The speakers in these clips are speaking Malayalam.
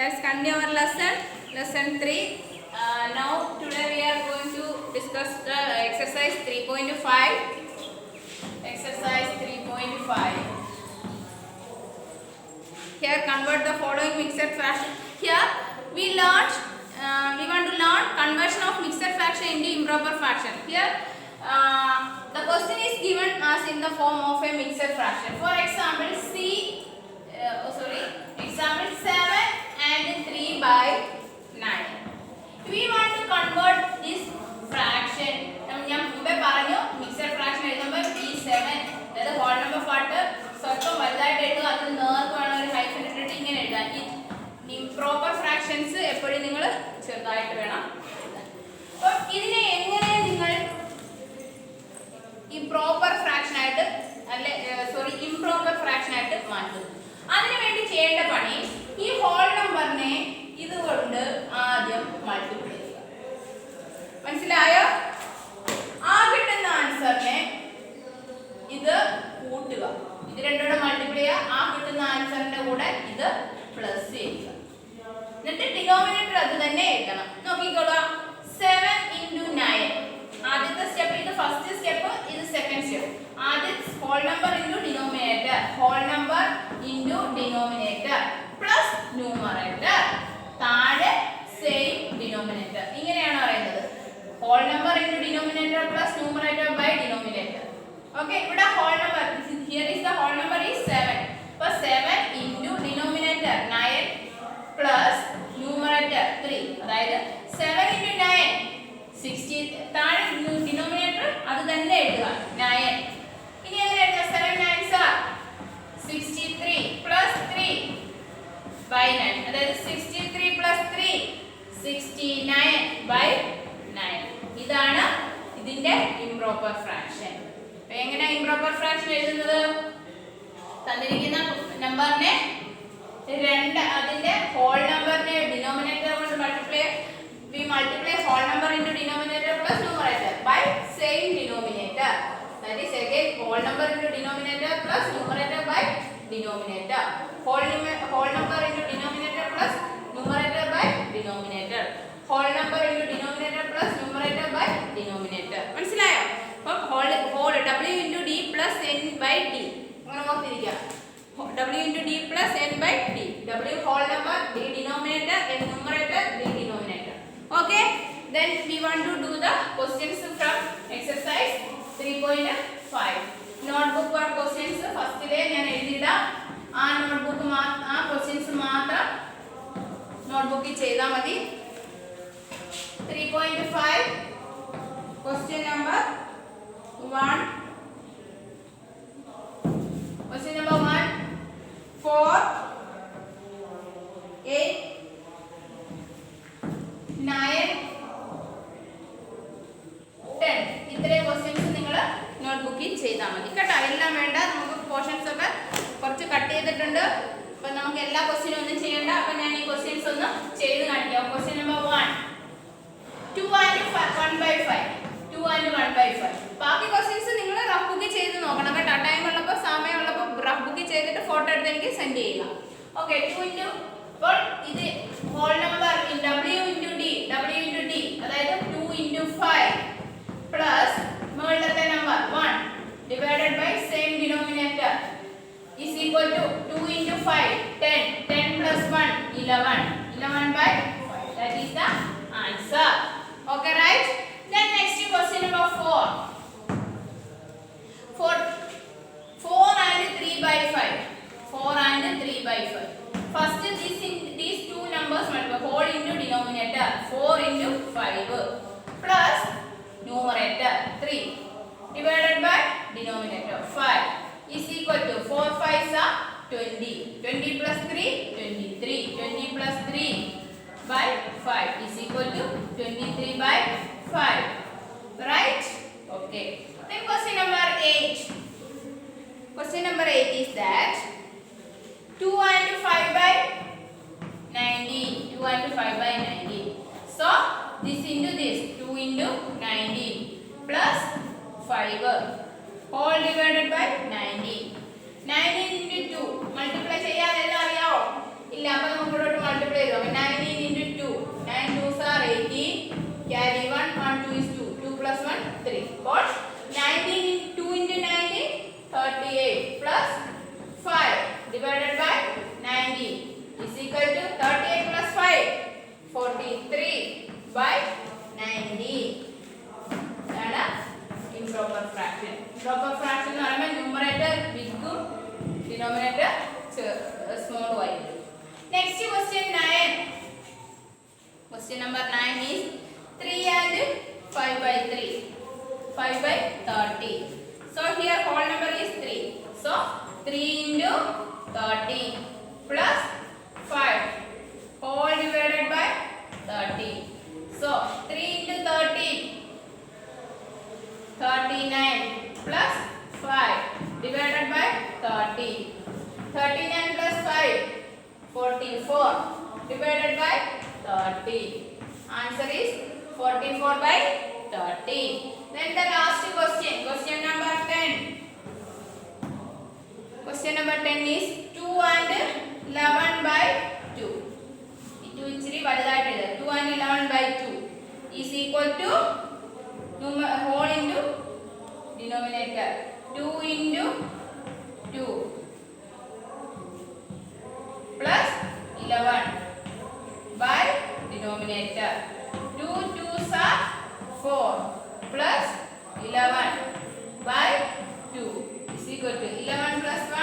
let's continue our lesson 3. Now today we are going to discuss the exercise 3.5. Exercise 3.5. Here convert the following mixed fraction. Here we want to learn conversion of mixed fraction into improper fraction. Here the question is given as in the form of a mixed fraction. For example, example 7 and 3 by 9. We want to convert this fraction. Mixed fraction is B7. That is whole number factor. Improper fractions improper fraction improper fraction അതിനുവേണ്ടി ചെയ്യേണ്ട പണി ഈ ഹോൾ നമ്പറിനെ ഇതുകൊണ്ട് ആദ്യം മൾട്ടിപ്ലൈ ചെയ്യുക. മനസ്സിലായോ? ആ കിട്ടുന്ന ആൻസറിനെ ഇത് കൂട്ടുക. ഇത് രണ്ടോടെ മൾട്ടിപ്ലൈ ചെയ്യുക. ആ കിട്ടുന്ന ആൻസറിന്റെ കൂടെ ഇത് പ്ലസ് ചെയ്യുക. എന്നിട്ട് ഡിനോമിനേറ്റർ അത് തന്നെ എഴുതണം. നോക്കിക്കോളൂ. 7 into 9. ആദ്യത്തെ സ്റ്റെപ്പ് ഇത് ഫസ്റ്റ് സ്റ്റെപ്പ്, ഇത് സെക്കൻഡ് സ്റ്റെപ്പ്. ആദ്യം whole number into denominator, whole number into denominator plus numerator, താഴെ സെയിം ഡിനോമിനേറ്റർ. ഇങ്ങനെയാണ് പറയുന്നത്. Whole number into denominator plus numerator by denominator. Okay, ഇവിടെ whole number here is the whole number is 7. അപ്പോൾ 7 ഇൻടു ഡിനോമിനേറ്റർ 9 പ്ലസ് ന്യൂമറേറ്റർ 3. അതായത് 7 into 9 60. താഴെ ഡിനോമിനേറ്റർ അത് തന്നെ എഴുതുക 9. ഇനി എങ്ങനെ എഴുതാം? 7 9s are 63 plus 3 by 9. അതായത് 63 plus 3 69 by 9. ഇതാണ് ഇതിന്റെ ഇംപ്രോപ്പർ ഫ്രാക്ഷൻ. എങ്ങനെ ഇംപ്രോപ്പർ ഫ്രാക്ഷൻ എഴുതുന്നത്? തന്നിരിക്കുന്ന നമ്പറിനെ 2 അതിന്റെ ഹോൾ നമ്പറിനെ ഡിനോമിനേറ്റർ കൊണ്ട് multiply. We multiply whole number into denominator plus numerator by same denominator. That is again whole number into denominator plus numerator by denominator. Whole number into denominator plus numerator by denominator. Whole number into denominator plus numerator by denominator. മനസ്സിലായോ? അപ്പോൾ whole w into d plus n by d. അങ്ങനെ ഓർത്തിരിക്കുക. w into d plus n by d. w whole number, d denominator, n numerator, d denominator. Okay, then we want to do the questions from exercise 3.5. Notebook for questions first day ഞാൻ എഴുതിയിടാം. ആ നോട്ട്ബുക്ക് ആ ക്വസ്റ്റ്യൻസ് മാത്രം നോട്ട്ബുക്കിൽ ചെയ്താൽ മതി. 3.5 question number 1. Question number 1 4 8 9 10. ഇത്രയും ക്വസ്റ്റ്യൻസ് നിങ്ങൾ നോട്ട്ബുക്കിൽ ചെയ്താൽ മതി കേട്ടോ. എല്ലാം വേണ്ട, നമുക്ക് പോർഷൻസ് ഒക്കെ കുറച്ച് കട്ട് ചെയ്തിട്ടുണ്ട്. അപ്പം നമുക്ക് എല്ലാ ക്വസ്റ്റ്യനും ഒന്നും ചെയ്യണ്ട. അപ്പം ഞാൻ ഈ ക്വസ്റ്റ്യൻസ് ഒന്ന് ചെയ്ത് കാണിക്കാം. Question number 1 2 and 1 by 5. 2 and 1 by 5. ബാക്കി ക്വസ്റ്റ്യൻസ് നിങ്ങൾ റഫ് ബുക്കിൽ ചെയ്ത് നോക്കണം കേട്ടോ. ടൈം ഉള്ളപ്പോൾ സമയമുള്ളപ്പോൾ റഫ് ബുക്കിൽ ചെയ്തിട്ട് ഫോട്ടോ എടുത്ത് എനിക്ക് സെൻഡ് ചെയ്യുക. ഓക്കെ, 2 into അപ്പോൾ ഇത് whole number in w into d അതായത് 2 into 5 പ്ലസ് മുകളിലത്തെ നമ്പർ 1 divided by same denominator is equal to 2 into 5 10 10 plus 1 11 11 by 5. That is the answer. Okay, right? Then next question number 4 and 3 by 5. 4 and 3 by 5. First these two numbers multiply. Whole into denominator 4 into 5 plus numerator 3 divided by denominator 5 is equal to 4 5s are 20. 20 plus 3 23. 20 plus 3 by 5 is equal to 23 by 5. Right? Okay. Then question number 8. Question number 8 is that 2 and 5 by 90. 2 and 5 by 90. So this into this 2 into 90 plus 5 whole divided by 90. 90 into 2 multiply ചെയ്യാൻ എല്ലാം അറിയാവോ? ഇല്ല. അപ്പോൾ നമുക്ക് ഇവിടെ മൾട്ടിപ്ലൈ ചെയ്തോ. plus 5 whole divided by 30. So 3 into 13, 39 plus 5 divided by 30. 39 plus 5, 44 divided by 30. Answer is 44 by 30. Then the last question, question number 10. Question number 10 is 2 and 11 by 2. 2 ഇച്ചിരി വലുതായിട്ടില്ല. 2 and 11 by 2 is equal to whole into denominator 2 into 2 plus 11 by denominator 2 2s are 4 plus 11 by 2 is equal to 11 plus 1,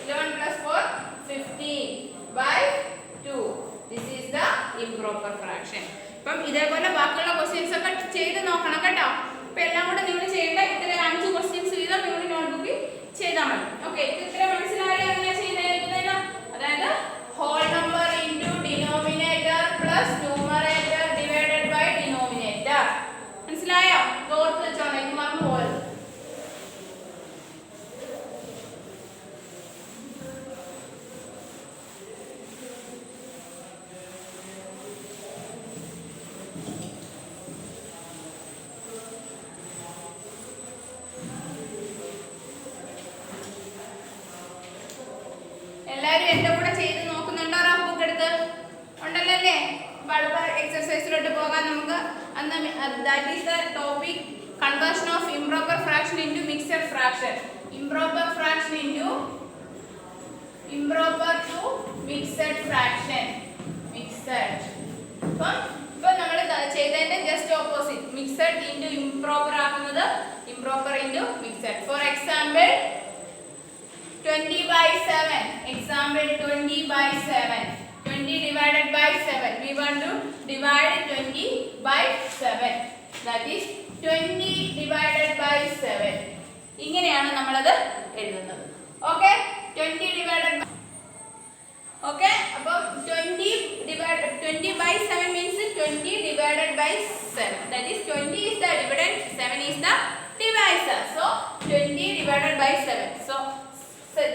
11 plus 4, 15 by 2. This is the improper fraction. അപ്പം ഇതേപോലെ ബാക്കിയുള്ള ക്വസ്റ്റ്യൻസ് ഒക്കെ ചെയ്ത് നോക്കണം കേട്ടോ. അപ്പം എല്ലാം കൂടെ നിങ്ങൾ ചെയ്യേണ്ട ഇത്ര 5 ക്വസ്റ്റ്യൻസ് വീതം നിങ്ങൾ നോട്ട്ബുക്കിൽ ചെയ്താൽ മതി. ഓക്കെ, ഇത് ഇത്ര മനസ്സിലായാലും എങ്ങനെയാണ് ചെയ്യുന്നത്? അതായത് whole number into denominator plus numerator divided by denominator. മനസ്സിലായോ? ഓർത്ത് വെച്ചോണം, ഇത് മറന്നു പോകരുത്. എല്ലാവരും എന്റെ കൂടെ ചെയ്ത് നോക്കുന്നുണ്ടോ? റഫ് ബുക്ക് എടുത്ത് ഉണ്ടല്ലോ അല്ലേ? അടുത്ത എക്സർസൈസിലോട്ട് പോകാൻ നമുക്ക്. That is the topic conversion of improper fraction into mixed fraction. Improper fraction into improper to mixed fraction. Mixed ഇപ്പം നമ്മൾ ചെയ്തതിന്റെ just opposite. Mixed into improper ആക്കുന്നത് improper into mixed. For example 20 by 7. Example 20 by 7. 20 divided by 7. We want to divide 20 by 7. That is 20 divided by 7. ഇങ്ങനെയാണ് നമ്മൾ അത് എഴുതുന്നത്. Okay, 20 divided by. ഓക്കേ, അപ്പോൾ 20 by 7 means 20 divided by 7. That is 20 is the dividend, 7 is the divisor. So 20 divided by 7. So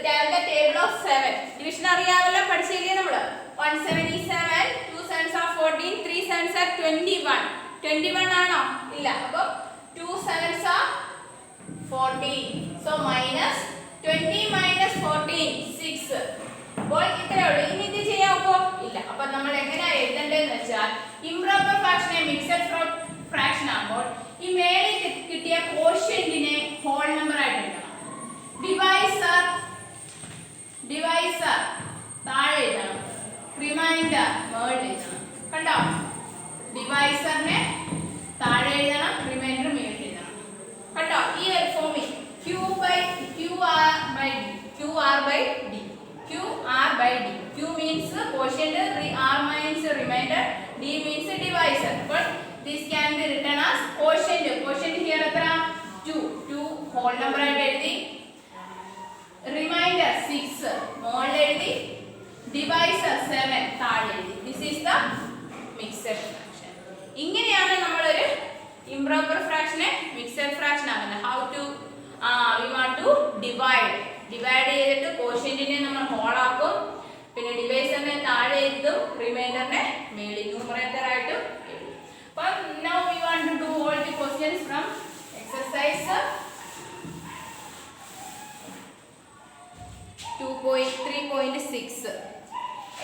tell the table of 7. Division അറിയാവല്ലോ, പഠിച്ചില്ലേ നമ്മൾ? 1 7 is 7, 2 7s are 14, 3 7s are 21. 21 ആണോ? ഇല്ല. അപ്പോൾ 2 7s are 14. So minus 20 minus 14 6. അപ്പോൾ ഇത്രയേ ഉള്ളൂ. ഇനി ഇത് ചെയ്യാമോ? ഇല്ല. അപ്പോൾ നമ്മൾ എങ്ങനെയാണ് എഴുതേണ്ടതെന്ന് വെച്ചാൽ ഇംപ്രോപ്പർ ഫ്രാക്ഷനെ മിക്സഡ് ഫ്രാക്ഷൻ ആകുമ്പോൾ ഈ മേളിൽ കിട്ടിയ കോഷ്യന്റിനെ ഹോൾ നമ്പർ ആയിട്ട് എഴുതണം. ഡിവൈസർ താഴെ എഴുതണം, റിമൈൻഡർ മേളിൽ എഴുതണം. കണ്ടോ? ഡിവൈസറിനെ താഴെ എഴുതണം, റിമൈൻഡർ മേളിൽ എഴുതണം. കണ്ടോ? ഈ ഒരു ഫോമിൽ QR by D. Q means quotient, R means remainder, D means divisor. But this can be written as quotient. Quotient here എത്ര? 2 whole number ആയിട്ട് എഴുതി, റിമൈൻഡർ 6 മോളിൽ എഴുതി, ഡിവൈസർ 7 താഴെ എഴുതി. This is the mixed fraction. ഇങ്ങനെയാണ് നമ്മളൊരു ഇംപ്രോപ്പർ ഫ്രാക്ഷനെ മിക്സഡ് ഫ്രാക്ഷൻ ആക്കുന്നത്. How to we want to divide ചെയ്തിട്ട് കോഷ്യന്റിനെ നമ്മൾ ഹോൾ ആക്കും, പിന്നെ ഡിവൈസറിനെ താഴെ എഴുതും, റിമൈൻഡറിനെ മേളിൽ ന്യൂമറേറ്റർ ആയിട്ടും എഴുതും. അപ്പോൾ now we want to do all the questions from exercise 3.6.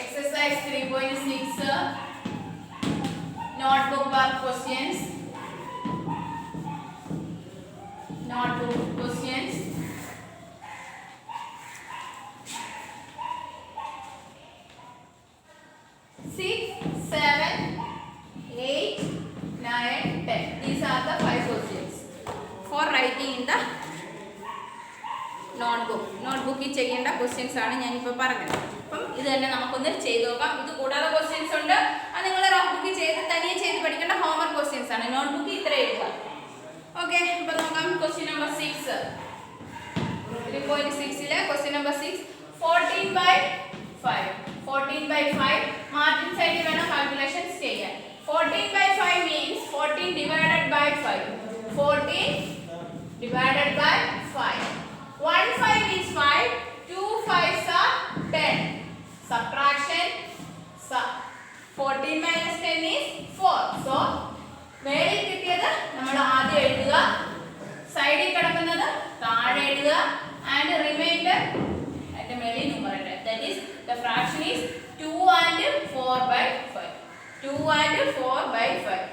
Exercise 3.6 notebook work questions. Notebook questions. 6, 7, 8, 9, 10. These are the 5 questions for writing in the നോട്ട്ബുക്കിൽ ചെയ്യേണ്ട ക്വസ്റ്റ്യൻസ് ആണ് ഞാനിപ്പോൾ പറഞ്ഞത്. അപ്പം ഇത് തന്നെ നമുക്കൊന്ന് ചെയ്ത് നോക്കാം. ഇത് കൂടാതെ ക്വസ്റ്റ്യൻസ് ഉണ്ട്, അത് നിങ്ങൾ റഫ് ബുക്കിൽ തനിയെ ചെയ്ത് പഠിക്കേണ്ട ഹോംവർക്ക് ക്വസ്റ്റ്യൻസ് ആണ്. നോട്ട്ബുക്കിൽ ഇത്ര എഴുതുക. ഓക്കെ, അപ്പോൾ നോക്കാം. Question number 6, 3.6 question number 6, 14 by 5. by 5. Margin side വേണം calculations ചെയ്യാൻ. 14 by 5 means 14 divided by 5. 14 divided by 5. 1 5 is 5. 2 5s are 10. Subtraction. 14 minus 10 is 4. So മേളിൽ കിട്ടിയത് നമ്മൾ ആദ്യം എഴുതുക, സൈഡിൽ കിടക്കുന്നത് താഴെ എഴുതുക, ആൻഡ് റിമൈൻഡർ അതിന്റെ മേളിൽ numerator. That is the fraction is 2 and 4 by 5. 2 and 4 by 5.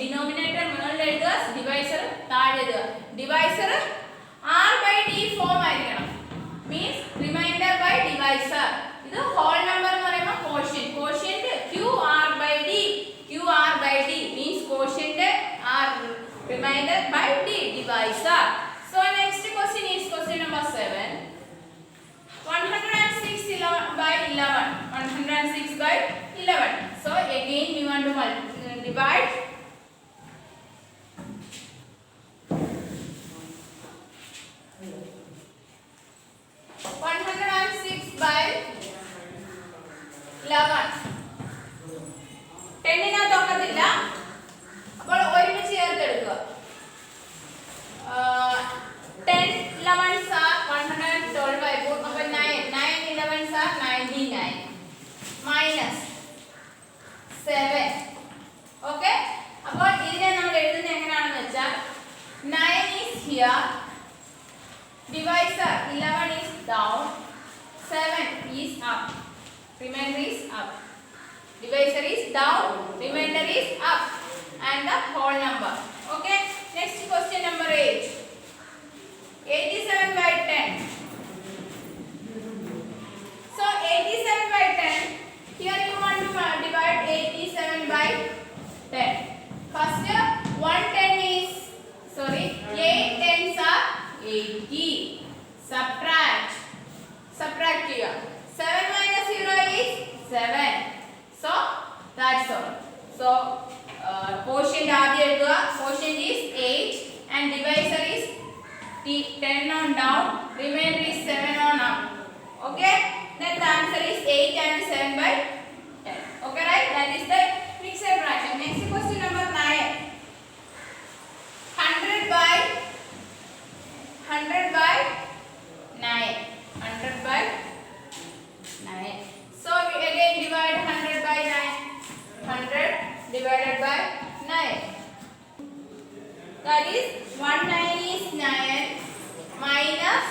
Denominator മുകളിൽ എഴുതുക, ഡിവൈസർ താഴെ എഴുതുക. Divisor r by d form ആയിരിക്കണം. Means remainder by divisor. ഇത് ഹോൾ നമ്പർ എന്ന് പറയുമ്പോൾ quotient. Quotient qr by d. qr by d means quotient r remainder by d divisor. So next question is question number 7. 106 by 11. 106 by 11. So again we want to divide. 106 by 11. 10 ിനകത്ത് ഒക്കത്തില്ല, അപ്പോൾ ഒരുമിച്ച് ചേർത്തെടുക്കുക. 10 11s are 112 by 4. അപ്പോൾ 9 11s are 99 minus 7. ഓക്കെ, അപ്പോൾ ഇതിനെ നമ്മൾ എഴുതുന്നത് എങ്ങനെയാണെന്ന് വെച്ചാൽ 9 is here, divisor 11 is down, 7 is up, remainder is up. Divisor is down, remainder is up, and the whole number. Okay, next question number 8. 87 by 10. So 87 by 10, here you want to divide 87 by 10. First 110 is, sorry, 8 tens are 80. Subtract here. 7 minus 0 is 7. So that's all. So quotient ആദ്യം എഴുതുക. Quotient is 8 and divisor is 10 on down, remainder is 7 on up. Okay, then the answer is 8 and 7 by 10. Okay, right? That is the mixed fraction. Next question number 9. 100 by 9. 100 by 9. So we again divide 100 by 9. 100 divided by 9. That is 1 9 is 9 minus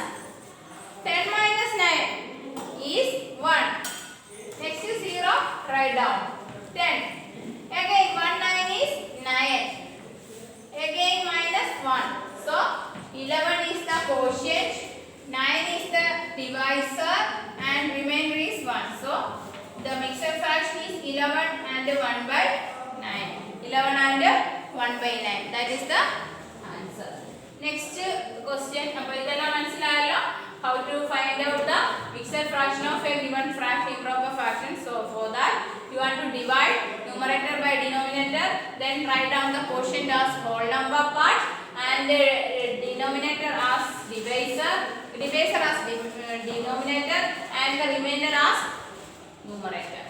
10 minus 9 is 1. Next is 0, write down. 10. Again 1 9 is 9. Again minus 1. So 11 is the quotient, 9 is the divisor, and remainder is 1. So the mixed fraction is 11 and 1 by 9. 11 and 1 by 9. That is the answer. Next question. അപ്പോൾ ഇതെല്ലാം മനസ്സിലായല്ലോ. How to find out the mixed fraction of a given fraction, improper fraction. So for that you want to divide numerator by denominator, then write down the quotient as whole number part and denominator as divisor as denominator, and the remainder as numerator.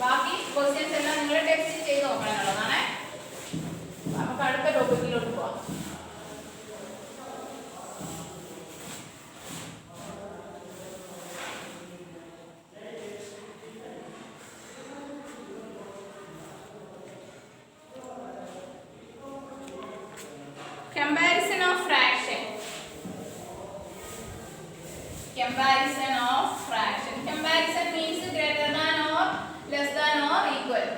ബാക്കി ക്വസ്റ്റ്യൻസ് എല്ലാം നിങ്ങൾ ടെക്സ്റ്റ് ചെയ്ത് നോക്കാനുള്ളതാണ്. നമുക്ക് അടുത്ത ടോപ്പിക്കിലോട്ട് പോവാം. Comparison of fraction. Comparison of fraction. Comparison means greater than or less than or equal.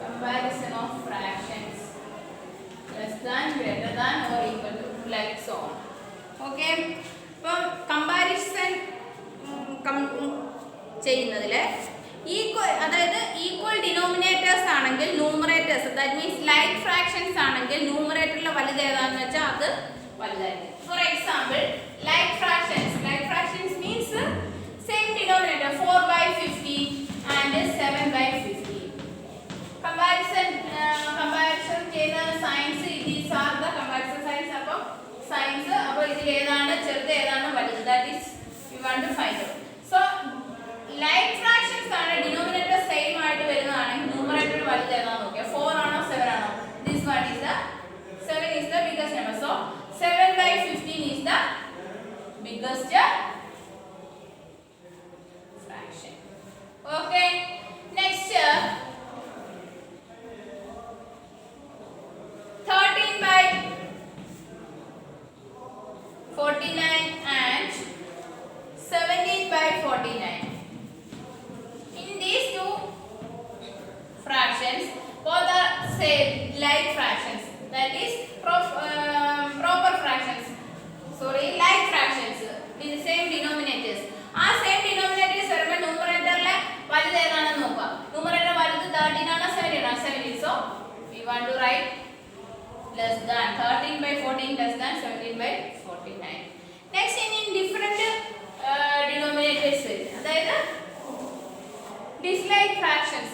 Comparison of fractions. Less than, greater than or equal to, like so on. Okay. അപ്പോൾ കമ്പാരിസൺ ചെയ്യുന്നതിൽ അതായത് ഈക്വൽ ഡിനോമിനേറ്റേഴ്സ് ആണെങ്കിൽ numerators, that means like fractions ആണെങ്കിൽ ന്യൂമറേറ്ററിൽ വലുത് ഏതാണെന്ന് വെച്ചാൽ അത് വലുതായിരിക്കും. For example like fractions means same denominator 4 by 50 and 7 by 50. Comparison ചെയ്യുന്ന science, these are the comparison science. അപ്പോൾ സയൻസ്, അപ്പോൾ ഇതിൽ ഏതാണ് ചെറുത് ഏതാണ് വലുത്, that is we want to find out. So like fractions ആണ് ഡിനോമിനേറ്റർ സെയിം ആയിട്ട് വരുന്നതാണെങ്കിൽ ന്യൂമറേറ്റർ വലുത് ഏതാണെന്ന് നോക്കിയാൽ 4 ആണോ 7 ആണോ? This one is the 7 is the biggest number. So 7/15 is the biggest fraction. Okay. Next 13/49 and 17/49. In these two fractions, both are same like fractions. That is proper fractions. Sorry, like fractions with the same denominators. Ah, same denominators വരുമ്പോൾ ന്യൂമറേറ്ററിലെ വലുത് ഏതാണെന്ന് നോക്കുക. ന്യൂമറേറ്റർ വലുത് 13 ആണോ 17 ആണോ? 17. So we want to write less than 13/14 less than 17/49. Next in different denominators വരും. അതായത് dislike fractions.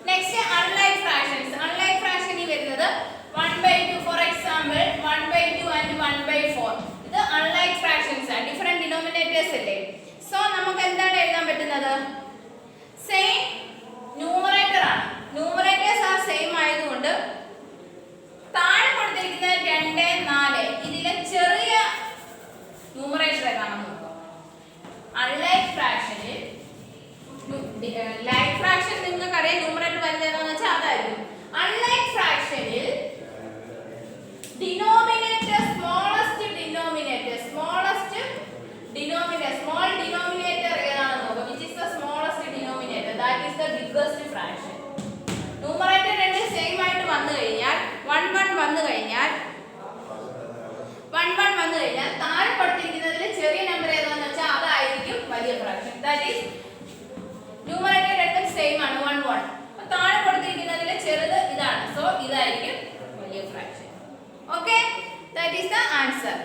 Next unlike fractions. Unlike fraction ഈ വരുന്നത് 1/2. For example 1/2 and 1/4. ഇത് unlike fractions ആണ്. Different denominators അല്ലേ? So നമുക്ക് എന്താണ് എഴുതാൻ പറ്റുന്നത്? Same numerator ആണ്. Numerators are same ആയതുകൊണ്ട് താഴെ കൊടുത്തിരിക്കുന്ന 2 4 ഇതിലെ ചെറിയ ന്യൂമറേറ്റർ ഏതാണെന്ന് നോക്കുക. Unlike fraction like fraction നിങ്ങൾക്ക് അറിയാം ന്യൂമറേറ്റർ വലുത് ഏതാണെന്ന് വെച്ചാൽ അതായിരിക്കും. Unlike fraction denominator smallest denominator small denominator ഏതാണെന്ന് നോക്കുക. Which is the smallest denominator? That is the biggest fraction. Numerator രണ്ട് സെയിം ആയിട്ട് വന്നു കഴിഞ്ഞാൽ 1 1 വന്നു കഴിഞ്ഞാൽ താഴെ കൊടുത്തിരിക്കുന്നതിൽ ചെറിയ നമ്പർ ഏതാണെന്ന് വെച്ചാൽ അതായിരിക്കും വലിയ ഫ്രാക്ഷൻ. ദാറ്റ് ഈസ് ന്യൂമറേറ്റർ രണ്ടും സെയിം ആണ് 1 1. അപ്പോൾ താഴെ കൊടുത്തിരിക്കുന്നതിൽ ചെറുത് ഇതാണ്. സോ ഇതായിരിക്കും വലിയ fraction. Okay, that is the answer.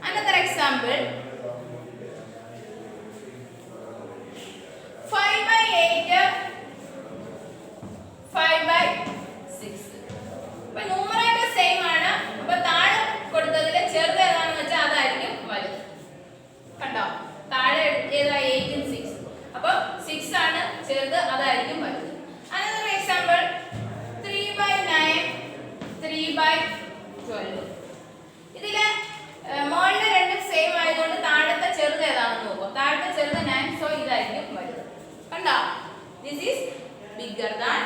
Another example 5/8 5/6. അപ്പോൾ ന്യൂമറേറ്റർ സെയിം ആണ്. അപ്പോൾ താഴെ കൊടുത്തതിൽ ചെറുത് ഏതാണെന്ന് വെച്ചാൽ അതായിരിക്കും വലുത്. കണ്ടോ, താഴെ ഏതാ 8 ഉം 6. അപ്പോൾ 6 ആണ് ചെറുത്, അതായിരിക്കും വലുത്. Another example 3/9 3/12. ഇതിലെ മോളിലെ രണ്ടും സെയിം ആയതുകൊണ്ട് താഴത്തെ ചെറുത് ഏതാണെന്ന് നോക്കുക. താഴത്തെ ചെറുത് 9. സോ ഇതായിരിക്കും വലുത്. കണ്ടോ, this is bigger than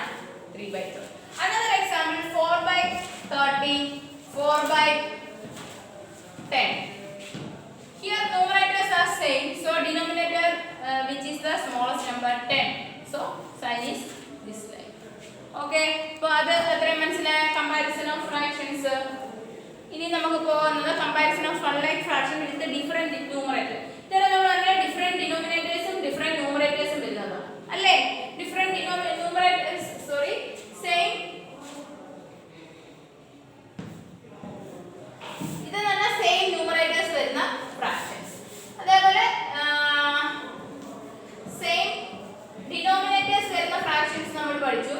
3/12. Another example 4/30 4/10. Here numerators are same, so denominator which is the smallest number 10. So sign is this line. Okay, അപ്പോൾ അത് എത്രയും മനസ്സിലായ comparison of fractions. ഇനി നമുക്ക് പോകുന്നത് comparison of unlike fraction with the different numerator. ഇതാണ് നമ്മൾ പറഞ്ഞ different denominatorsഉം different numeratorസും വരുന്നത് അല്ലേ? different numerators same ഇത് തന്നെ സെയിം ന്യൂമറേറ്റേഴ്സ് വരുന്ന ഫ്രാക്ഷൻസ്. അതേപോലെ സെയിം ഡിനോമിനേറ്റേഴ്സ് വരുന്ന ഫ്രാക്ഷൻസ് നമ്മൾ പഠിച്ചു.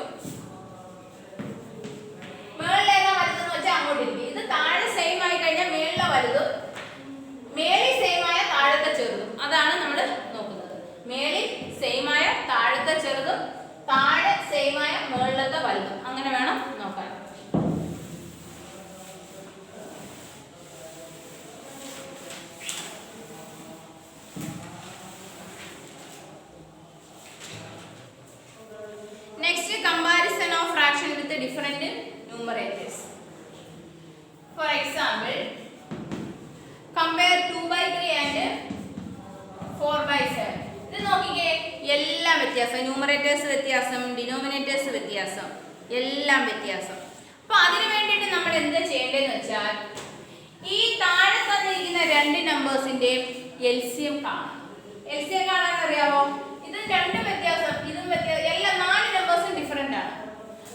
മേളിൽ ഏതാ വലുതെന്ന് വെച്ചാൽ അങ്ങോട്ട് ഇരിക്കും. ഇത് താഴെ സെയിം ആയി കഴിഞ്ഞാൽ മേളിലെ വലുതും മേളിൽ സെയിം ആയ താഴത്തെ ചെറുതും അതാണ് നമ്മൾ നോക്കുന്നത്. മേളിൽ സെയിം ആയ താഴത്തെ ചെറുതും താഴെ സെയിം ആയ മേളിലത്തെ വലുതും അങ്ങനെ വേണം നോക്കാൻ. Next, comparison of fraction with the different numerators. For example, compare 2/3 and 4/7. ഇത് നോക്കിക്കേ, എല്ലാം വ്യത്യാസം. ന്യൂമറേറ്റേഴ്സ് വ്യത്യാസം, ഡിനോമിനേറ്റേഴ്സ് വ്യത്യാസം, എല്ലാം വ്യത്യാസം. അപ്പോൾ അതിനു വേണ്ടിയിട്ട് നമ്മൾ എന്താ ചെയ്യേണ്ടതെന്ന് വെച്ചാൽ ഈ താഴെ തന്നിരിക്കുന്ന രണ്ട് നമ്പേഴ്സിൻ്റെയും LCM കാണണം. LCM കാണാൻ അറിയാമോ? ഇത് രണ്ടും വ്യത്യാസം, ഇതും വ്യത്യാസം, എല്ലാം 4 നമ്പേഴ്സും ഡിഫറെൻ്റ് ആണ്.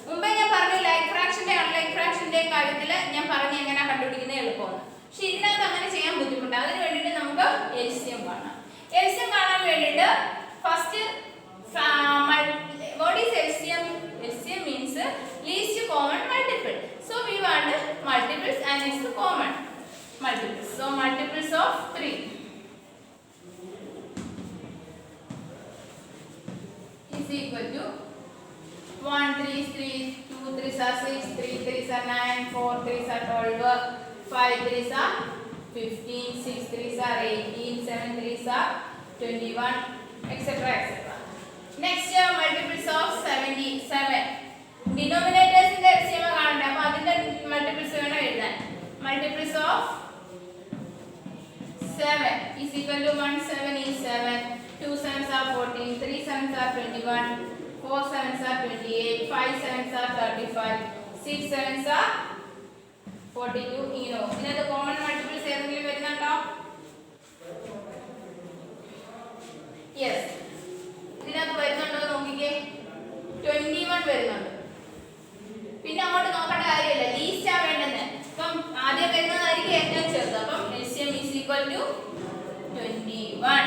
മുമ്പേ ഞാൻ പറഞ്ഞു ലൈക്ക് ഫ്രാക്ഷൻ്റെ അൺലൈക്ക് ഫ്രാക്ഷൻ്റെ കാര്യത്തിൽ ഞാൻ പറഞ്ഞു എങ്ങനെയാണ് കണ്ടുപിടിക്കുന്നത് എളുപ്പമാണ്. പക്ഷെ ഇതിനകത്ത് അങ്ങനെ ചെയ്യാൻ ബുദ്ധിമുട്ടാണ്. അതിന് വേണ്ടിയിട്ട് നമുക്ക് LCM കാണാം. LCM കാണാൻ വേണ്ടിയിട്ട് first what is LCM? LCM means least common multiple. So we want multiples. So multiples of 3 is equal to 1 3 is 3, 2 3s are 6, 3 3s are 9, 4 3s are 12, 5 3s are 15, 6 3s are 18, 7 3s are 21, etc. etc. Next multiples of 77. Denominators in the LCM കാണണ്ട അപ്പോൾ അതിന്റെ മൾട്ടിപ്പിൾസ് വേണം എഴുതാൻ. Multiples of 7 is equal to 1 7 is 7, 2 7s are 14, 3 7s are 21, 4 7s are 28, 5 7s are 35, 6 7s are 42. ഇതിനകത്ത് കോമൺ മൾട്ടിപ്പിൾസ് ഏതെങ്കിലും വരുന്നുണ്ടോ? യെസ്, ഇതിനകത്ത് വരുന്നുണ്ടോ നോക്കിക്കേ. 21 വരുന്നുണ്ട്. പിന്നെ അങ്ങോട്ട് നോക്കേണ്ട കാര്യമില്ല, ലീസ്റ്റ് ആ വേണ്ടെന്ന്. അപ്പം ആദ്യം വരുന്നതായിരിക്കും ഏറ്റവും ചെറുത്. അപ്പം LCM is equal to 21.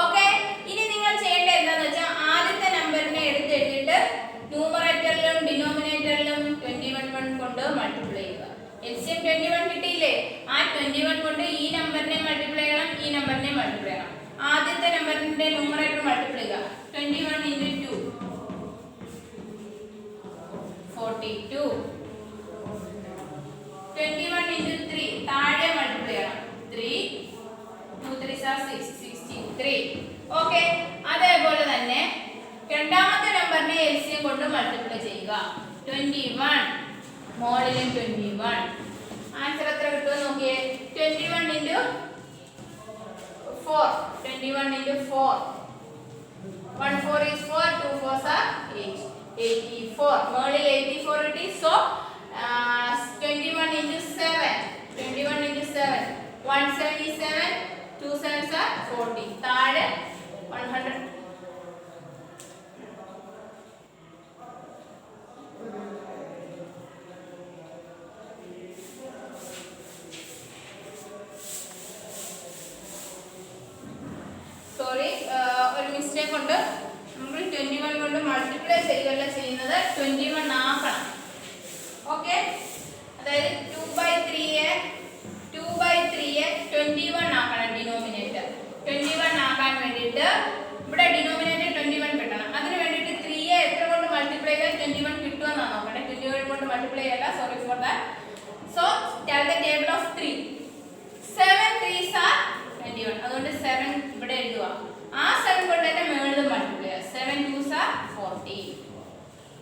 Okay, ഇനി നിങ്ങൾ ചെയ്യേണ്ടത് എന്താന്ന് വെച്ചാൽ ആദ്യത്തെ നമ്പറിനെ എടുത്തെഴുതിയിട്ട് ന്യൂമറേറ്ററിലും ഡിനോമിനേറ്ററിലും 21 കൊണ്ട് മൾട്ടിപ്ലൈ ചെയ്യുക. LCM 21 കിട്ടിയില്ലേ? ആ 21 കൊണ്ട് ഈ നമ്പറിനെ മൾട്ടിപ്ലൈ ചെയ്യണം, ഈ നമ്പറിനെ മൾട്ടിപ്ലൈ ചെയ്യണം. ആദ്യത്തെ നമ്പറിന്റെ ന്യൂമറേറ്റർ മൾട്ടിപ്ലൈ ചെയ്യുക. 21 into 2 42, 21 into 3 താഴെ മൾട്ടിപ്ലൈ ചെയ്യണം. 3 2 3s are 6, 63. ഓക്കെ, അതേപോലെ തന്നെ രണ്ടാമത്തെ നമ്പറിനെ LCM കൊണ്ട് മൾട്ടിപ്ലൈ ചെയ്യുക. 21 മോളിലും 21. ആൻസർ എത്ര കിട്ടുമെന്ന് നോക്കിയേ. 21 into 4, 21 into 4, 1 4 is 4, 2 4s are 8, 84. മോളിൽ 84 കിട്ടി. So 21 into 7, 21 into 7, 177, 2 7s are 40. താഴെ 100. സോറി, ഒരു മിസ്റ്റേക്ക് ഉണ്ട്. നമ്മൾ 21 കൊണ്ട് മൾട്ടിപ്ലൈ ചെയ്യുകയല്ല ചെയ്യുന്നത്, 21 ആക്കണം. ഓക്കെ, അതായത് 2/3യെ 21 ആക്കണം ഡിനോമിനേറ്റർ. 21 ആക്കാൻ വേണ്ടിയിട്ട് ഇവിടെ ഡിനോമിനേറ്റർ 21 കിട്ടണം. അതിന് വേണ്ടിയിട്ട് 3യെ എത്ര കൊണ്ട് മൾട്ടിപ്ലൈ ചെയ്താൽ 21 കിട്ടുമെന്നാണ് നോക്കണേ. 21 കൊണ്ട് മൾട്ടിപ്ലൈ ചെയ്യല്ല, sorry for that. So tell the table of 3. 7 3s are 21. അതുകൊണ്ട് 7 ഇവിടെ എഴുതുക. ആ 7 കൊണ്ട് തന്നെ മുകളിൽ മൾട്ടിപ്ലൈ ചെയ്യുക. 7 2s are 40.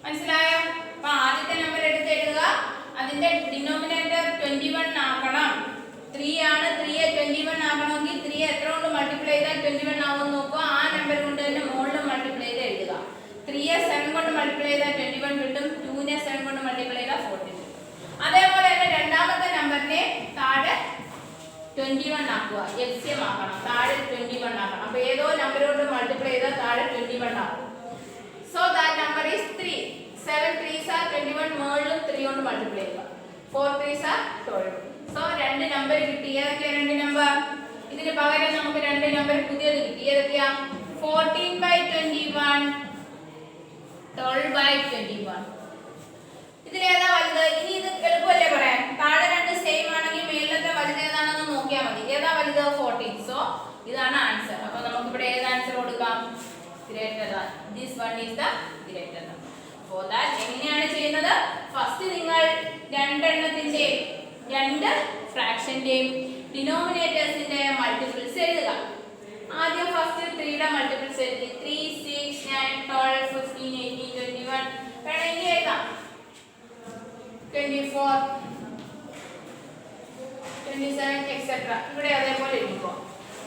മനസ്സിലായോ? അപ്പോൾ ആദ്യത്തെ നമ്പർ എടുത്ത് എഴുതുക. അതിന്റെ ഡിനോമിനേറ്റർ 21 ആക്കണം. 3 ആണ്. 3യെ 21 ആക്കണമെങ്കിൽ 3യെ എത്ര കൊണ്ട് മൾട്ടിപ്ലൈ ചെയ്താൽ 21 ആവുമെന്ന് നോക്കുക. ആ നമ്പർ കൊണ്ട് തന്നെ മുകളിൽ മൾട്ടിപ്ലൈ ചെയ്ത് എഴുതുക. 3യെ 7 കൊണ്ട് മൾട്ടിപ്ലൈ ചെയ്താൽ 21 കിട്ടും. 2നെ 7 കൊണ്ട് മൾട്ടിപ്ലൈ ചെയ്താൽ 40 കിട്ടും. അതേപോലെ തന്നെ രണ്ടാമത്തെ നമ്പറിനെ താഴെ 21 ആക്കുക. LCM ആക്കണം. താഴെ 21 ആക്കണം. അപ്പോൾ ഏതോ നമ്പർ കൊണ്ട് മൾട്ടിപ്ലൈ ചെയ്താൽ താഴെ 21 ആകും. So that number is 3. 7 3s are 21. മുകളിലും 3 കൊണ്ട് മൾട്ടിപ്ലൈ ചെയ്യുക. 4 3s are 12. സോ രണ്ട് നമ്പർ കിട്ടി. ഏതൊക്കെയാ രണ്ട് നമ്പർ? ഇതിന് പകരം നമുക്ക് രണ്ട് നമ്പർ പുതിയത് കിട്ടി. ഏതൊക്കെയാ? 14/21, 12/21. ഇതിലേതാ വലുത്? ഇനി ഇത് എളുപ്പമല്ലേ പറയാൻ. താഴെ രണ്ട് സെയിം ആണെങ്കിൽ മേലത്തെ വലുത് ഏതാണെന്ന് നോക്കിയാൽ മതി. ഏതാ വലുത്? 14. സോ ഇതാണ് ആൻസർ. അപ്പോൾ നമുക്ക് ഇവിടെ ഏത് ആൻസർ കൊടുക്കാം? Greater than. This one is the greater than. For that എങ്ങനെയാണ് ചെയ്യുന്നത്? ഫസ്റ്റ് നിങ്ങൾ രണ്ടെണ്ണത്തിന്റെ രണ്ട് ഫ്രാക്ഷന്റെയും ഡിനോമിനേറ്റേഴ്സിന്റെ മൾട്ടിപ്പിൾസ് എഴുതുക. ആദ്യം ഫസ്റ്റ് 3യുടെ മൾട്ടിപ്പിൾസ് എഴുതി. 3 6 9 12 15 18 21. വേണമെങ്കിൽ എഴുതാം 24 27 എക്സെട്ര. ഇവിടെ അതേപോലെ എഴുതിക്കോ.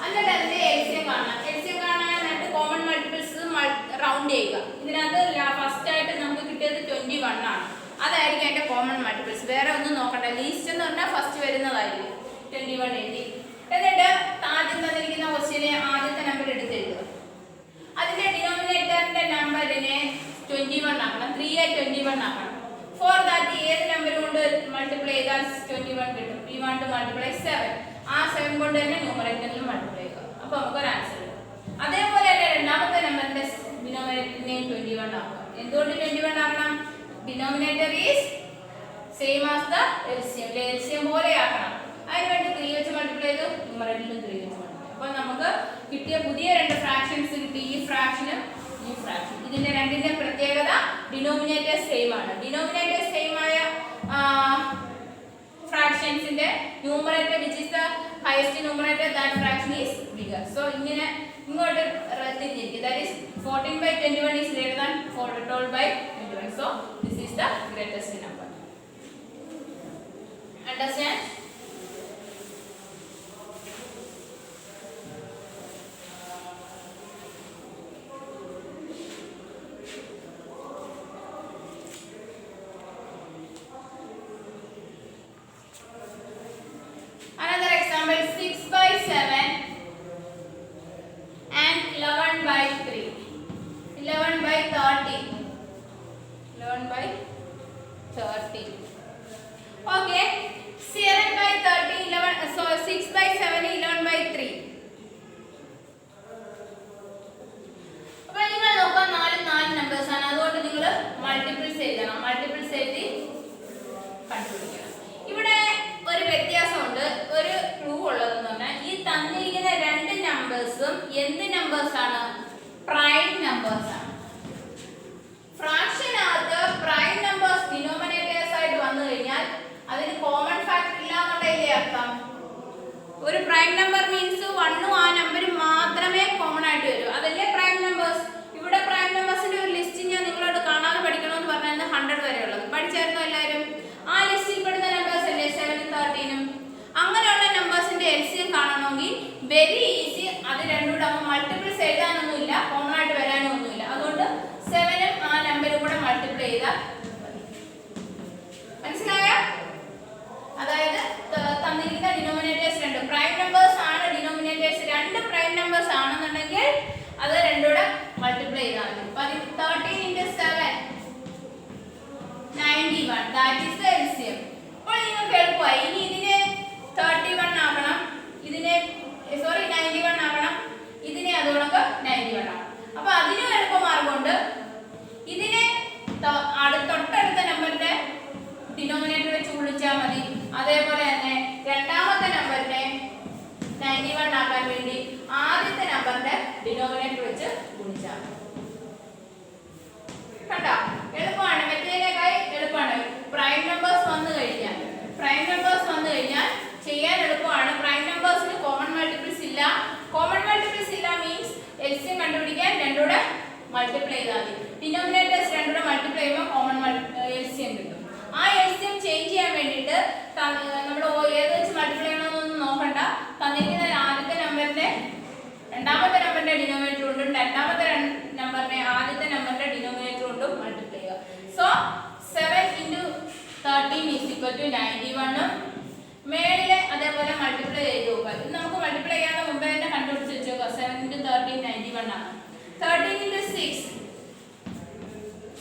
എന്നിട്ട് അതിന്റെ LCM കാണാം. LCM കാണാനായിട്ട് കോമൺ മൾട്ടിപ്പിൾസ് റൗണ്ട് ചെയ്യുക. ഇതിനകത്ത് ഫസ്റ്റ് ആയിട്ട് നമുക്ക് കിട്ടിയത് 21 ആണ്. അതായിരിക്കും അതിന്റെ കോമൺ മൾട്ടിപ്പിൾസ്. വേറെ ഒന്നും നോക്കണ്ട. ലീസ്റ്റ് എന്ന് പറഞ്ഞാൽ ഫസ്റ്റ് വരുന്നതായിരിക്കും. 21 എഴുതി. എന്നിട്ട് ആദ്യം തന്നിരിക്കുന്ന ക്വസ്റ്റ്യനെ ആദ്യത്തെ നമ്പർ എടുത്ത് എഴുതുക. അതിന്റെ ഡിനോമിനേറ്ററിന്റെ നമ്പറിനെ 21 ആക്കണം. 3യെ 21 ആക്കണം. ഫോർ ദാറ്റ് ഏത് നമ്പർ കൊണ്ട് മൾട്ടിപ്ലൈ ചെയ്താൽ 21 കിട്ടും? We want to multiply 7. ആ 7 കൊണ്ട് തന്നെ ന്യൂമറേറ്ററിൽ മൾട്ടിപ്ലൈ ചെയ്യുക. അപ്പോൾ നമുക്കൊരു ആൻസർ കിട്ടും. അതേപോലെ തന്നെ രണ്ടാമത്തെ നമ്പറിന്റെ ഡിനോമിനേറ്ററിനെ 21 ആക്കുക. എന്തുകൊണ്ട് 21 ആക്കണം? Denominator is same as the LCM. LCM പോലെ ആക്കണം. ആ അതിനുവേണ്ടി 3 വെച്ച് മൾട്ടിപ്ലൈ ചെയ്തു, ന്യൂമറേറ്ററിലും 3 വെച്ച് മൾട്ടിപ്ലൈ. അപ്പോൾ നമുക്ക് കിട്ടിയ പുതിയ രണ്ട് ഫ്രാക്ഷൻസ് കിട്ടി, ഈ ഫ്രാക്ഷനും ഈ ഫ്രാക്ഷൻ. ഇതിന്റെ രണ്ടിന്റെ പ്രത്യേകത ഡിനോമിനേറ്റർ സെയിം ആണ്. ഡിനോമിനേറ്റർ സെയിം ആയ fractionsന്റെ numerator which is the highest numerator, that fraction is bigger. So ഇങ്ങനെ ഇങ്ങോട്ട് തിരിഞ്ഞിരിക്കും. That is 14/21 is greater than 12/21. So this is the greatest number. Understand? Another example, 6/7 and 11/3. 11/30. 11/30. Okay. 7/30, 11. So 6/7, 11/3. അപ്പോൾ നിങ്ങൾ നോക്കുക, നാല് നമ്പേഴ്സ് ആണ്. അതുകൊണ്ട് നിങ്ങൾ മൾട്ടിപ്പിൾസ് എഴുതണം. മൾട്ടിപ്പിൾസ് എഴുതി കണ്ടുപിടിക്കണം. ഇവിടെ ഒരു വ്യത്യാസമുണ്ട്, ഒരു ക്ലൂ ഉള്ളതെന്ന് പറഞ്ഞാൽ ഈ തന്നിരിക്കുന്ന രണ്ട് നമ്പേഴ്സും എന്ത് നമ്പേഴ്സ് ആണ്? പ്രൈം നമ്പേഴ്സ് ആണ്. ഫ്രാക്ഷനകത്ത് പ്രൈം നമ്പേഴ്സ് ഡിനോമിനേറ്റേഴ്സ് ആയിട്ട് വന്നു കഴിഞ്ഞാൽ അതിന് കോമൺ ഫാക്ടർ ഇല്ലാന്നുണ്ടല്ലേ അർത്ഥം. ഒരു പ്രൈം നമ്പർ മീൻസ് 1ഉം ആ നമ്പറും മാത്രമേ കോമൺ ആയിട്ട് വരൂ, അതല്ലേ പ്രൈം നമ്പേഴ്സ്. ഇവിടെ പ്രൈം നമ്പേഴ്സിന്റെ ഒരു ലിസ്റ്റ് ഞാൻ നിങ്ങളോട് കാണാതെ പഠിക്കണമെന്ന് പറഞ്ഞാൽ 100 വരെയുള്ളത് പഠിച്ചായിരുന്നു എല്ലാവരും. ആ ലിസ്റ്റിൽ പെടുന്ന നമ്പേഴ്സ് അല്ലേ 7ഉം 13ഉം. അങ്ങനെയുള്ള നമ്പേഴ്സിന്റെ എൽസിഎം കാണണമെങ്കിൽ വെരി ഈസി. അത് രണ്ടും കൂടെ മൾട്ടിപ്പിൾസ് എഴുതാനൊന്നുമില്ല, കോമൺ ആയിട്ട് വരാനും ഒന്നുമില്ല. അതുകൊണ്ട് 7ഉം ആ നമ്പറും കൂടെ മൾട്ടിപ്ലൈ ചെയ്താൽ മനസ്സിലായ? അതായത് തന്നിരിക്കുന്ന ഡിനോമിനേറ്റേഴ്സ് രണ്ട് പ്രൈം നമ്പേഴ്സ് ആണ്. ഡിനോമിനേറ്റേഴ്സ് രണ്ട് പ്രൈം നമ്പേഴ്സ് ആണെന്നുണ്ടെങ്കിൽ അത് രണ്ടുകൂടെ മൾട്ടിപ്ലൈ ചെയ്താൽ മതി. 13 into 7 91. That is the LCM. അപ്പോൾ നിങ്ങൾക്ക് എളുപ്പമായി. ഇനി ഇതിനെ 31 ആക്കണം, ഇതിനെ 91 ആക്കണം, ഇതിനെ അതുകൊണ്ടൊക്കെ 91 ആക്കണം. അപ്പോൾ അതിനും എളുപ്പമാർഗമുണ്ട്. ഇതിനെ തൊട്ടടുത്ത നമ്പറിന്റെ ഡിനോമിനേറ്റർ വെച്ച് ഗുണിച്ചാൽ മതി. അതേപോലെ തന്നെ രണ്ടാമത്തെ നമ്പറിനെ 91 ആക്കാൻ വേണ്ടി ആദ്യത്തെ നമ്പറിന്റെ ഡിനോമിനേറ്റർ വെച്ച് ഗുണിച്ചാൽ മതി. കണ്ടോ? എളുപ്പമാണ്, മറ്റേതിനേക്കാൾ എളുപ്പമാണ്. പ്രൈം നമ്പേഴ്സ് വന്നു കഴിഞ്ഞാൽ ചെയ്യാൻ എളുപ്പമാണ്. പ്രൈം നമ്പേഴ്സിന് കോമൺ മൾട്ടിപ്പിൾസ് ഇല്ല. കോമൺ മൾട്ടിപ്പിൾസ് ഇല്ല മീൻസ് എൽസിഎം കണ്ടുപിടിക്കാൻ രണ്ടുകൂടെ മൾട്ടിപ്ലൈ ചെയ്താൽ മതി. ഡിനോമിനേറ്റേഴ്സ് രണ്ടുകൂടെ മൾട്ടിപ്ലൈ ചെയ്യുമ്പോൾ കോമൺ എൽസിഎം കിട്ടും. ആ എൽസിഎം ചേഞ്ച് ചെയ്യാൻ വേണ്ടിയിട്ട് നമ്മൾ ഏത് വെച്ച് മൾട്ടിപ്ലൈ ചെയ്യണമെന്നൊന്നും നോക്കണ്ട. തന്നിരിക്കുന്ന ആദ്യത്തെ നമ്പറിന്റെ രണ്ടാമത്തെ നമ്പറിന്റെ ഡിനോമിനേറ്റർ കൊണ്ടും രണ്ടാമത്തെ നമ്പറിനെ ആദ്യത്തെ നമ്പറിന്റെ ഡിനോമിനേറ്റർ കൊണ്ടും മൾട്ടിപ്ലൈ ചെയ്യുക. So 7 into 13 is equal to 91. മേളിലെ അതേപോലെ മൾട്ടിപ്ലൈ ചെയ്ത് നോക്കുക. ഇത് നമുക്ക് മൾട്ടിപ്ലൈ ചെയ്യാതെ മുമ്പേ തന്നെ കണ്ടുപിടിച്ച് വെച്ചോക്കുക. 7 into 13 91 ആണ്. 13 into 6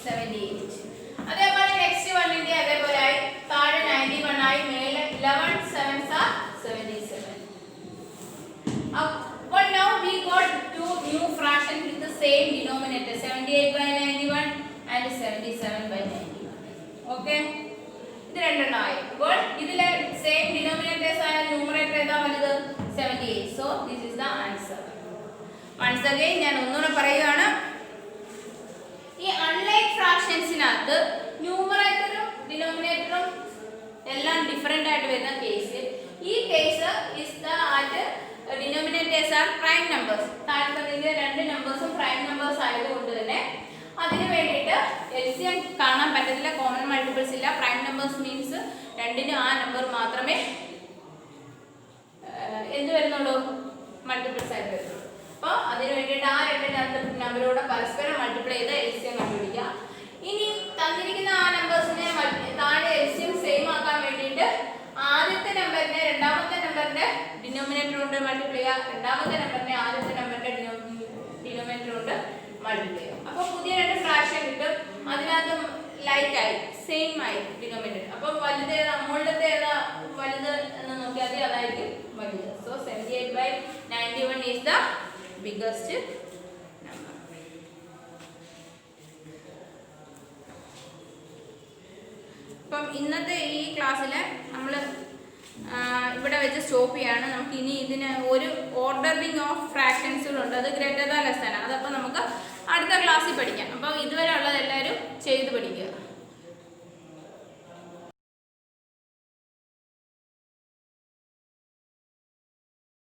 78. അതേപോലെ നെക്സ്റ്റ് വണ്ണിന്റെ അതേപോലെ ആയി, താഴെ 91 ആയി, മേലെ 11 7s are 77. Well, now we got two new fractions with the same denominator, 78/91 and 77/91. Okay, ഇത് രണ്ടെണ്ണം ആയി. അപ്പോൾ ഇതിലെ സെയിം ഡിനോമിനേറ്റേഴ്സ് ആയ ന്യൂമറേറ്റർ ഏതാ വലുത്? 78. So this is the answer. Once again ഞാൻ ഒന്നുകൂടെ പറയുകയാണ്. ഈ അൺലൈക്ക് ഫ്രാക്ഷൻസിനകത്ത് ന്യൂമറേറ്ററും ഡിനോമിനേറ്ററും എല്ലാം ഡിഫറെന്റ് ആയിട്ട് വരുന്ന കേസ്, ഈ case is the denominators are prime numbers. താഴത്തെ രണ്ട് നമ്പേഴ്സും പ്രൈം നമ്പേഴ്സ് ആയതുകൊണ്ട് തന്നെ അതിനു വേണ്ടിയിട്ട് എൽസിഎം കാണാൻ പറ്റത്തില്ല, കോമൺ മൾട്ടിപ്പിൾസ് ഇല്ല. പ്രൈം നമ്പേഴ്സ് മീൻസ് രണ്ടിനും ആ നമ്പർ മാത്രമേ എന്ത് വരുന്നുള്ളൂ? മൾട്ടിപ്പിൾസ് ആയിട്ട് വരുന്നുള്ളൂ. അപ്പോൾ അതിനു വേണ്ടിയിട്ട് ആ രണ്ട് നമ്പറോടെ പരസ്പരം മൾട്ടിപ്ലൈ ചെയ്ത് എൽസിഎം കണ്ടുപിടിക്കുക. ഇനി തന്നിരിക്കുന്ന ആ നമ്പേഴ്സിനെ താഴെ എൽസിഎം സെയിം ആക്കാൻ വേണ്ടിയിട്ട് ആദ്യത്തെ നമ്പറിനെ രണ്ടാമത്തെ നമ്പറിന്റെ ഡിനോമിനേറ്റർ കൊണ്ട് മൾട്ടിപ്ലൈ ചെയ്യുക, രണ്ടാമത്തെ നമ്പറിനെ ആദ്യത്തെ നമ്പറിന്റെ ഡിനോമിനേറ്റർ കൊണ്ട് മൾട്ടിപ്ലൈ ചെയ്യുക. അപ്പോൾ പുതിയ രണ്ട് ഫ്രാക്ഷൻ കിട്ടും. അതിനകത്ത് ലൈക്ക് ആയി, സെയിം ആയി ഡിനോമിനേറ്റർ. അപ്പോൾ വലുത് ഏതാ, മുകളിലത്തെ ഏതാ വലുത് എന്ന് നോക്കിയാൽ അതായിരിക്കും വലുത്. So 78/91 is the biggest number. അപ്പം ഇന്നത്തെ ഈ ക്ലാസ്സിൽ നമ്മൾ ഇവിടെ വെച്ച് സ്റ്റോപ്പ് ചെയ്യാണ്. നമുക്ക് ഇനി ഇതിന് ഒരു ഓർഡറിങ് ഓഫ് ഫ്രാക്ഷൻസുകളുണ്ട്, അത് ഗ്രേറ്റർ ദാൻ ലെസ് ദാൻ. അതപ്പോൾ നമുക്ക് അടുത്ത ക്ലാസ്സിൽ പഠിക്കാം. അപ്പോൾ ഇതുവരെ ഉള്ളത് എല്ലാവരും ചെയ്ത് പഠിക്കുക.